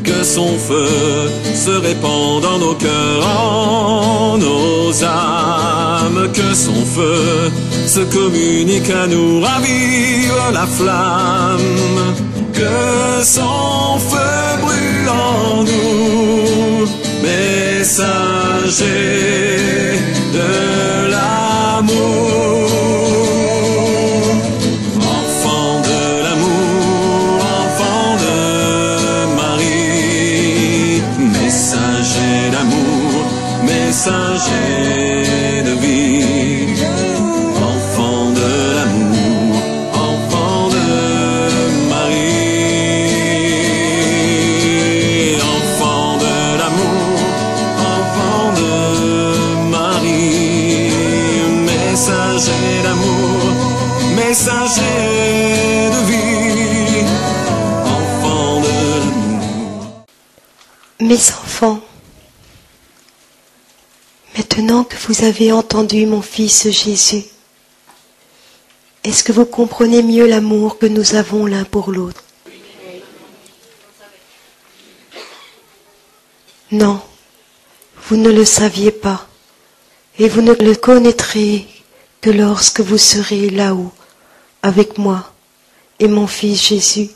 que son feu se répand dans nos cœurs, en nos âmes, que son feu se communique à nous, ravive la flamme, que son feu brûle en nous, messager de l'amour. Messager de vie, enfant de l'amour, enfant de Marie, enfant de l'amour, enfant de Marie, messager d'amour, messager de vie, enfant de l'amour. Mes enfants, maintenant que vous avez entendu mon Fils Jésus, est-ce que vous comprenez mieux l'amour que nous avons l'un pour l'autre? Non, vous ne le saviez pas, et vous ne le connaîtrez que lorsque vous serez là-haut, avec moi et mon Fils Jésus.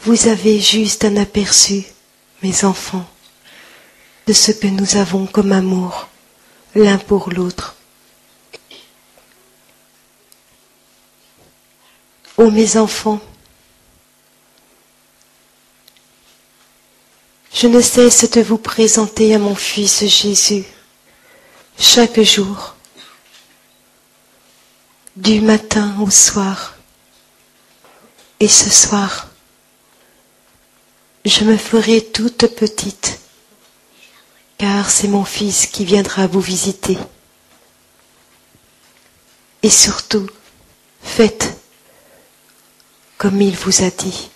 Vous avez juste un aperçu, mes enfants, de ce que nous avons comme amour l'un pour l'autre. Ô mes enfants, je ne cesse de vous présenter à mon Fils Jésus chaque jour, du matin au soir. Et ce soir, je me ferai toute petite, car c'est mon Fils qui viendra vous visiter. Et surtout, faites comme il vous a dit.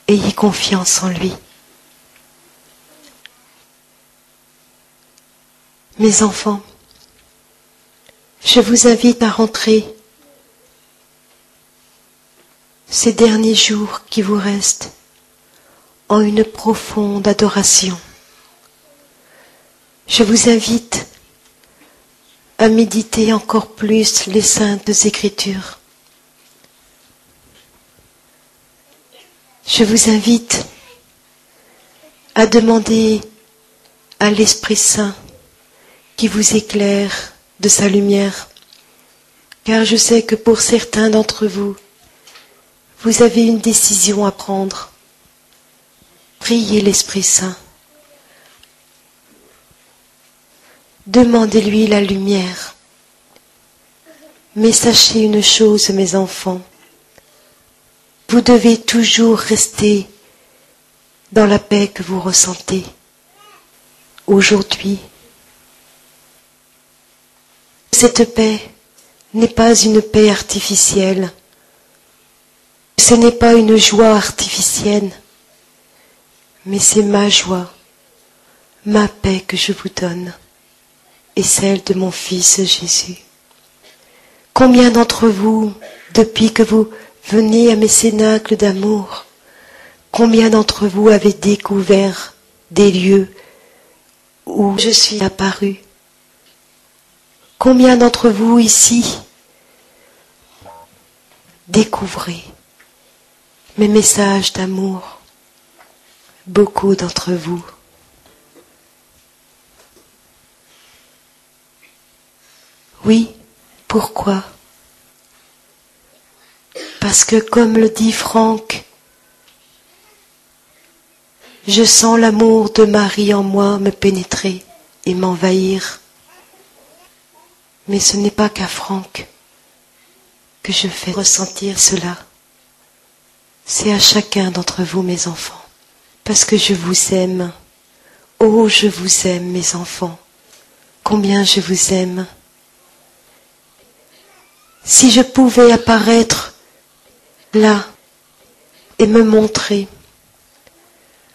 Ayez confiance en lui. Mes enfants, je vous invite à rentrer ces derniers jours qui vous restent en une profonde adoration. Je vous invite à méditer encore plus les saintes Écritures. Je vous invite à demander à l'Esprit Saint qui vous éclaire de sa lumière, car je sais que pour certains d'entre vous, vous avez une décision à prendre. Priez l'Esprit Saint. Demandez-lui la lumière. Mais sachez une chose, mes enfants, vous devez toujours rester dans la paix que vous ressentez aujourd'hui. Cette paix n'est pas une paix artificielle. Ce n'est pas une joie artificielle, mais c'est ma joie, ma paix que je vous donne, et celle de mon Fils Jésus. Combien d'entre vous, depuis que vous venez à mes cénacles d'amour, combien d'entre vous avez découvert des lieux où je suis apparu? Combien d'entre vous ici découvrez mes messages d'amour? Beaucoup d'entre vous. Oui, pourquoi? Parce que comme le dit Franck, je sens l'amour de Marie en moi me pénétrer et m'envahir. Mais ce n'est pas qu'à Franck que je fais ressentir cela. C'est à chacun d'entre vous, mes enfants. Parce que je vous aime. Oh, je vous aime, mes enfants. Combien je vous aime. Si je pouvais apparaître là et me montrer,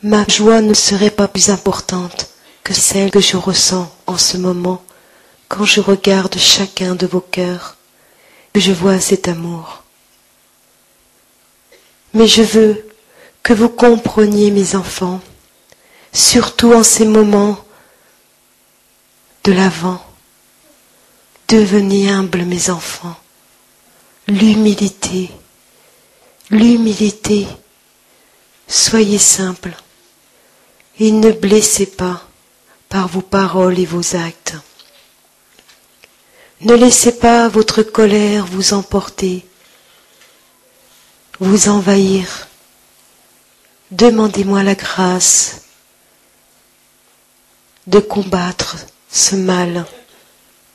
ma joie ne serait pas plus importante que celle que je ressens en ce moment quand je regarde chacun de vos cœurs, que je vois cet amour. Mais je veux que vous compreniez, mes enfants, surtout en ces moments de l'Avent. Devenez humbles, mes enfants. L'humilité, l'humilité. Soyez simples et ne blessez pas par vos paroles et vos actes. Ne laissez pas votre colère vous emporter, vous envahir. Demandez-moi la grâce de combattre ce mal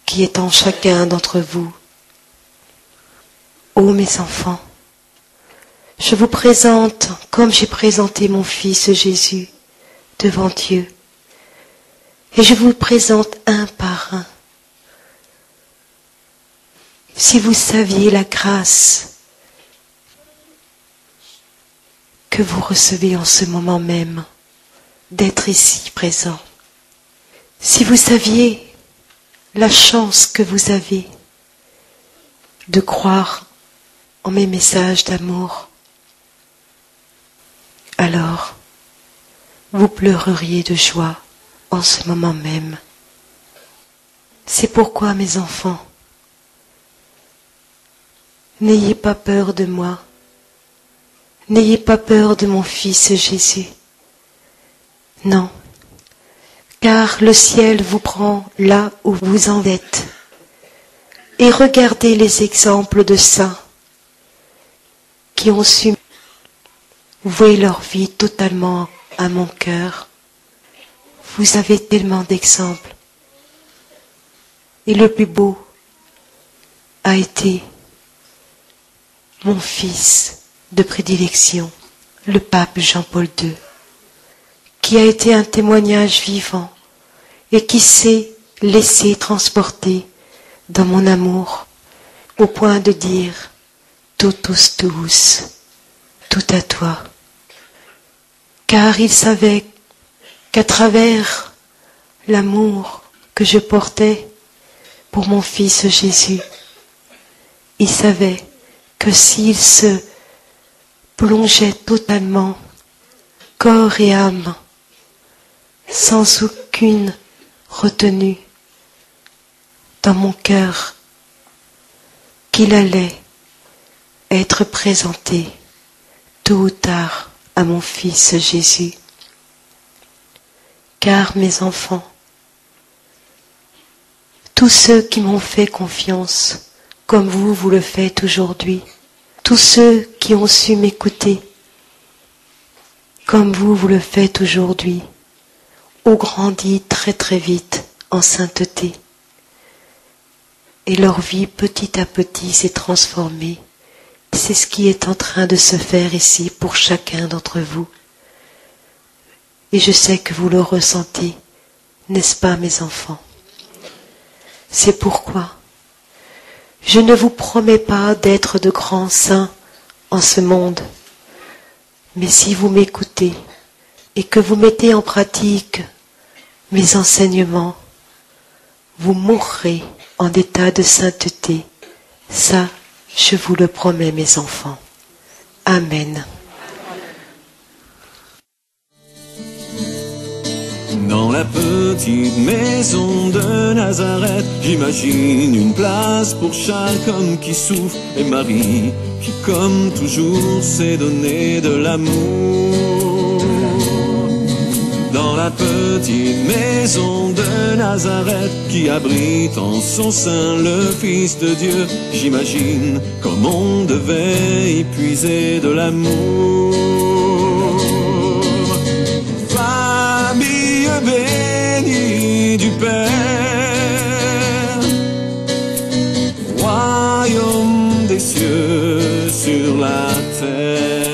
qui est en chacun d'entre vous. Ô mes enfants, je vous présente comme j'ai présenté mon Fils Jésus devant Dieu. Et je vous le présente un par un. Si vous saviez la grâce que vous recevez en ce moment même d'être ici présent, si vous saviez la chance que vous avez de croire en mes messages d'amour, alors vous pleureriez de joie en ce moment même. C'est pourquoi, mes enfants, n'ayez pas peur de moi, n'ayez pas peur de mon Fils Jésus. Non, car le ciel vous prend là où vous en êtes. Et regardez les exemples de saints qui ont su vouer leur vie totalement à mon cœur. Vous avez tellement d'exemples. Et le plus beau a été mon fils de prédilection, le pape Jean-Paul II, qui a été un témoignage vivant et qui s'est laissé transporter dans mon amour au point de dire « totus tuus », tout à toi. Car il savait qu'à travers l'amour que je portais pour mon Fils Jésus, il savait que s'il se plongeait totalement, corps et âme, sans aucune retenue, dans mon cœur, qu'il allait être présenté tôt ou tard à mon Fils Jésus. Car mes enfants, tous ceux qui m'ont fait confiance, comme vous le faites aujourd'hui, tous ceux qui ont su m'écouter, comme vous le faites aujourd'hui, ont grandi très très vite en sainteté. Et leur vie petit à petit s'est transformée. C'est ce qui est en train de se faire ici pour chacun d'entre vous. Et je sais que vous le ressentez, n'est-ce pas, mes enfants? C'est pourquoi je ne vous promets pas d'être de grands saints en ce monde, mais si vous m'écoutez et que vous mettez en pratique mes enseignements, vous mourrez en état de sainteté. Ça, je vous le promets, mes enfants. Amen. Dans la petite maison de Nazareth, j'imagine une place pour chaque homme qui souffre, et Marie qui, comme toujours, sait donner de l'amour. Dans la petite maison de Nazareth, qui abrite en son sein le Fils de Dieu, j'imagine comme on devait y puiser de l'amour. Famille bénie du Père, royaume des cieux sur la terre.